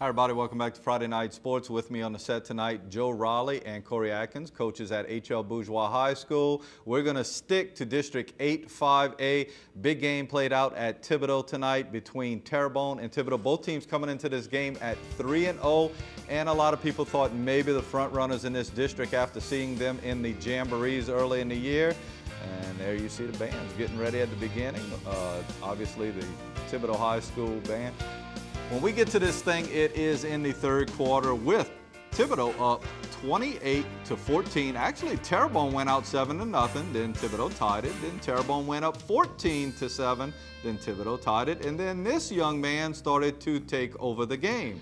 Hi, everybody. Welcome back to Friday Night Sports. With me on the set tonight, Joe Raleigh and Corey Atkins, coaches at H.L. Bourgeois High School. We're going to stick to District 8-5A. Big game played out at Thibodaux tonight between Terrebonne and Thibodaux. Both teams coming into this game at 3-0, and a lot of people thought maybe the front runners in this district after seeing them in the jamborees early in the year. And there you see the bands getting ready at the beginning. Obviously, the Thibodaux High School band. When we get to this thing, it is in the third quarter with Thibodaux up 28-14. Actually, Terrebonne went out 7-0. Then Thibodaux tied it. Then Terrebonne went up 14-7. Then Thibodaux tied it. And then this young man started to take over the game.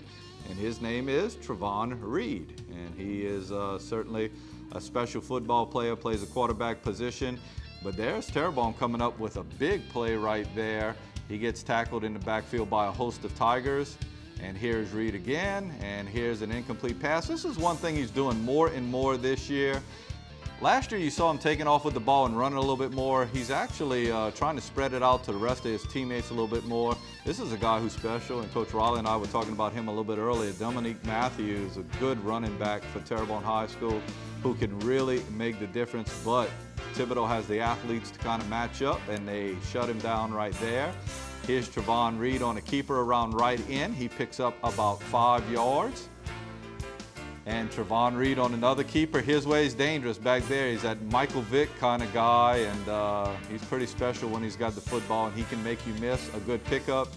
And his name is Trevon Reed. And he is certainly a special football player, plays a quarterback position. But there's Terrebonne coming up with a big play right there. He gets tackled in the backfield by a host of Tigers. And here's Reed again, and here's an incomplete pass. This is one thing he's doing more and more this year. Last year you saw him taking off with the ball and running a little bit more. He's actually trying to spread it out to the rest of his teammates a little bit more. This is a guy who's special, and Coach Raleigh and I were talking about him a little bit earlier. Dominique Matthews, a good running back for Terrebonne High School who can really make the difference, but Thibodaux has the athletes to kind of match up, and they shut him down right there. Here's Trevon Reed on a keeper around right in. He picks up about 5 yards. And Trevon Reed on another keeper. His way is dangerous back there. He's that Michael Vick kind of guy, and he's pretty special when he's got the football, and he can make you miss. A good pickup.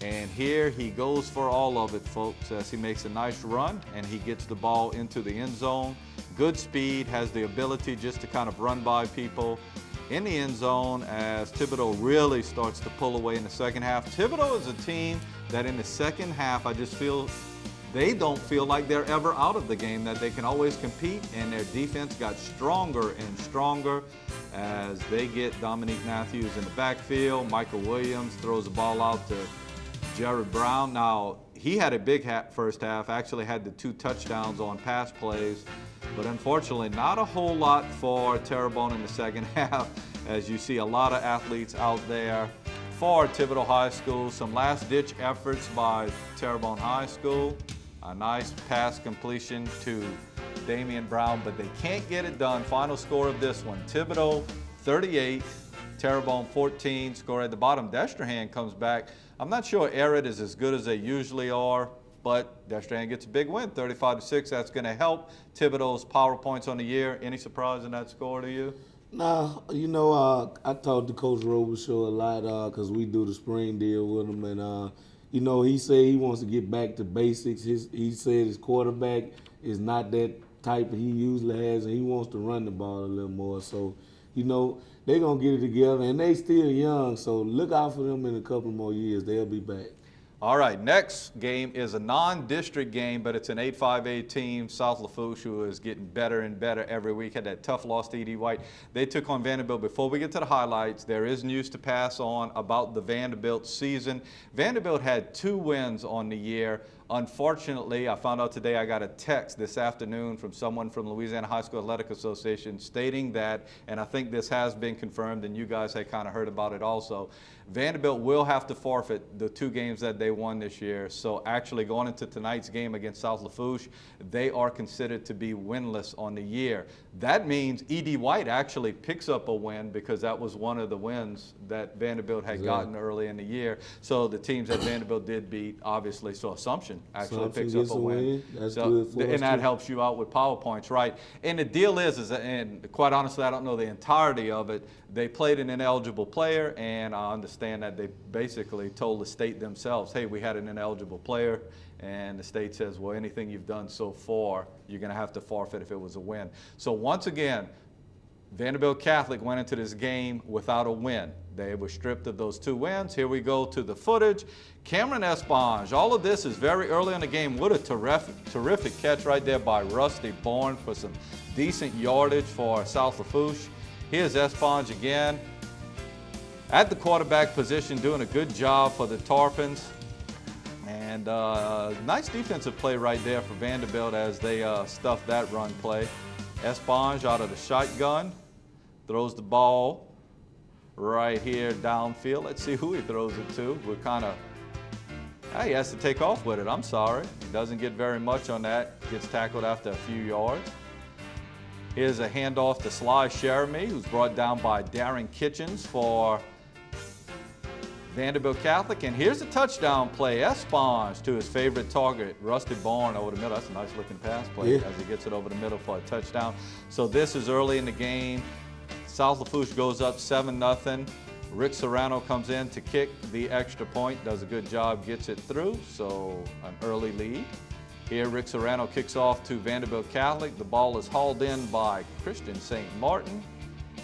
And here he goes for all of it, folks, as he makes a nice run, and he gets the ball into the end zone. Good speed, has the ability just to kind of run by people in the end zone as Thibodaux really starts to pull away in the second half. Thibodaux is a team that in the second half, I just feel they don't feel like they're ever out of the game, that they can always compete, and their defense got stronger and stronger as they get Dominique Matthews in the backfield. Michael Williams throws the ball out to Jared Brown. Now, he had a big first half, actually had the 2 touchdowns on pass plays, but unfortunately not a whole lot for Terrebonne in the second half, as you see a lot of athletes out there for Thibodaux High School. Some last-ditch efforts by Terrebonne High School. A nice pass completion to Damian Brown, but they can't get it done. Final score of this one, Thibodaux 38, Terrebonne 14. Score at the bottom, Destrehan comes back. I'm not sure Arid is as good as they usually are, but Destrehan gets a big win, 35-6. That's going to help Thibodaux's power points on the year. Any surprise in that score to you? Nah, you know, I talked to Coach Robichaud a lot because we do the spring deal with him, and you know, he said he wants to get back to basics. He said his quarterback is not that type he usually has, and he wants to run the ball a little more. So, you know, they're going to get it together, and they still young, so look out for them in a couple more years. They'll be back. All right, next game is a non-district game, but it's an 8-5A team, South Lafourche, who is getting better and better every week. Had that tough loss to E.D. White. They took on Vanderbilt. Before we get to the highlights, there is news to pass on about the Vanderbilt season. Vanderbilt had 2 wins on the year. Unfortunately, I found out today, I got a text this afternoon from someone from Louisiana High School Athletic Association stating that, and I think this has been confirmed, and you guys had kind of heard about it also, Vanderbilt will have to forfeit the 2 games that they won this year. So actually going into tonight's game against South Lafourche, they are considered to be winless on the year. That means E.D. White actually picks up a win because that was one of the wins that Vanderbilt had gotten early in the year. So the teams that Vanderbilt did beat, obviously, so Assumption actually picks up a win. That's good for us, and that helps you out with PowerPoints, right? And the deal is, and quite honestly, I don't know the entirety of it, they played an ineligible player, and I understand that they basically told the state themselves, hey, we had an ineligible player, and the state says, well, anything you've done so far, you're going to have to forfeit if it was a win. So once again, Vanderbilt Catholic went into this game without a win. They were stripped of those 2 wins. Here we go to the footage. Cameron Esponge. All of this is very early in the game. What a terrific catch right there by Rusty Bourne for some decent yardage for South Lafourche. Here's Esponge again at the quarterback position, doing a good job for the Tarpons. And nice defensive play right there for Vanderbilt as they stuff that run play. Esponge out of the shotgun, throws the ball right here downfield. Let's see who he throws it to. We're kind of He has to take off with it. I'm sorry. He doesn't get very much on that. Gets tackled after a few yards. Here's a handoff to Sly Sheremy, who's brought down by Darren Kitchens for Vanderbilt Catholic. And here's a touchdown play. Esponge to his favorite target, Rusty Bourne over the middle. That's a nice looking pass play as he gets it over the middle for a touchdown. So this is early in the game. South Lafourche goes up 7-0. Rick Serrano comes in to kick the extra point, does a good job, gets it through, so an early lead. Here Rick Serrano kicks off to Vanderbilt Catholic. The ball is hauled in by Christian St. Martin,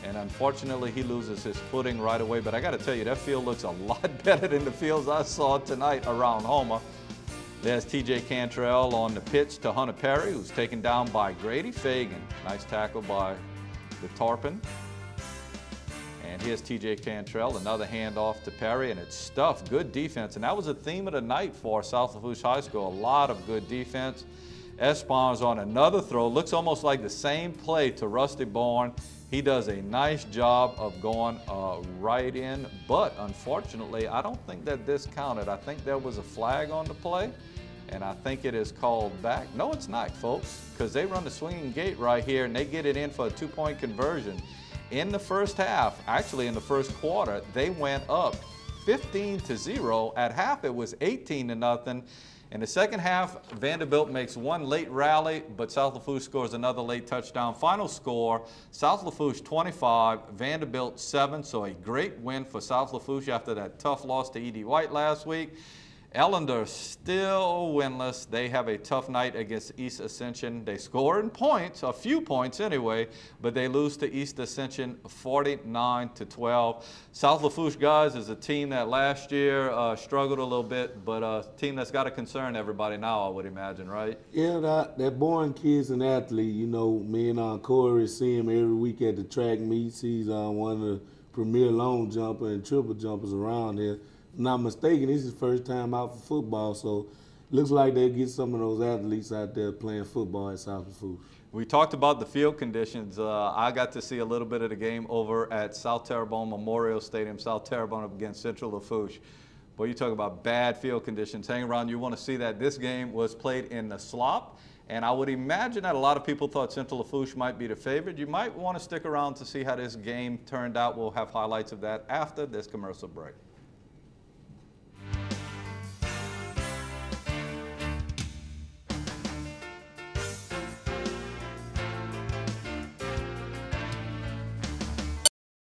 and unfortunately he loses his footing right away. But I got to tell you, that field looks a lot better than the fields I saw tonight around Houma. There's TJ Cantrell on the pitch to Hunter Perry, who's taken down by Grady Fagan. Nice tackle by the Tarpon. And here's TJ Cantrell, another handoff to Perry, and it's stuffed. Good defense, and that was a theme of the night for South Lafourche High School. A lot of good defense. Esponge on another throw. Looks almost like the same play to Rusty Bourne. He does a nice job of going right in, but unfortunately, I don't think that this counted. I think there was a flag on the play, and I think it is called back. No, it's not, folks, because they run the swinging gate right here, and they get it in for a 2-point conversion. In the first half, actually in the first quarter, they went up 15-0. At half, it was 18-0. In the second half, Vanderbilt makes one late rally, but South Lafourche scores another late touchdown. Final score, South Lafourche 25, Vanderbilt 7. So a great win for South Lafourche after that tough loss to E.D. White last week. Ellender still winless. They have a tough night against East Ascension. They score in points, a few points anyway, but they lose to East Ascension 49-12. South Lafourche, guys, is a team that last year struggled a little bit, but a team that's got to concern everybody now, I would imagine, right? Yeah, that Bourne kid's an athlete. You know, me and Corey see him every week at the track meets. He's one of the premier long jumper and triple jumpers around here. If I'm not mistaken, this is his first time out for football, so looks like they'll get some of those athletes out there playing football at South Lafourche. We talked about the field conditions. I got to see a little bit of the game over at South Terrebonne Memorial Stadium, South Terrebonne up against Central Lafourche. Boy, you talk about bad field conditions. Hang around, you want to see that. This game was played in the slop, and I would imagine that a lot of people thought Central Lafourche might be the favorite. You might want to stick around to see how this game turned out. We'll have highlights of that after this commercial break.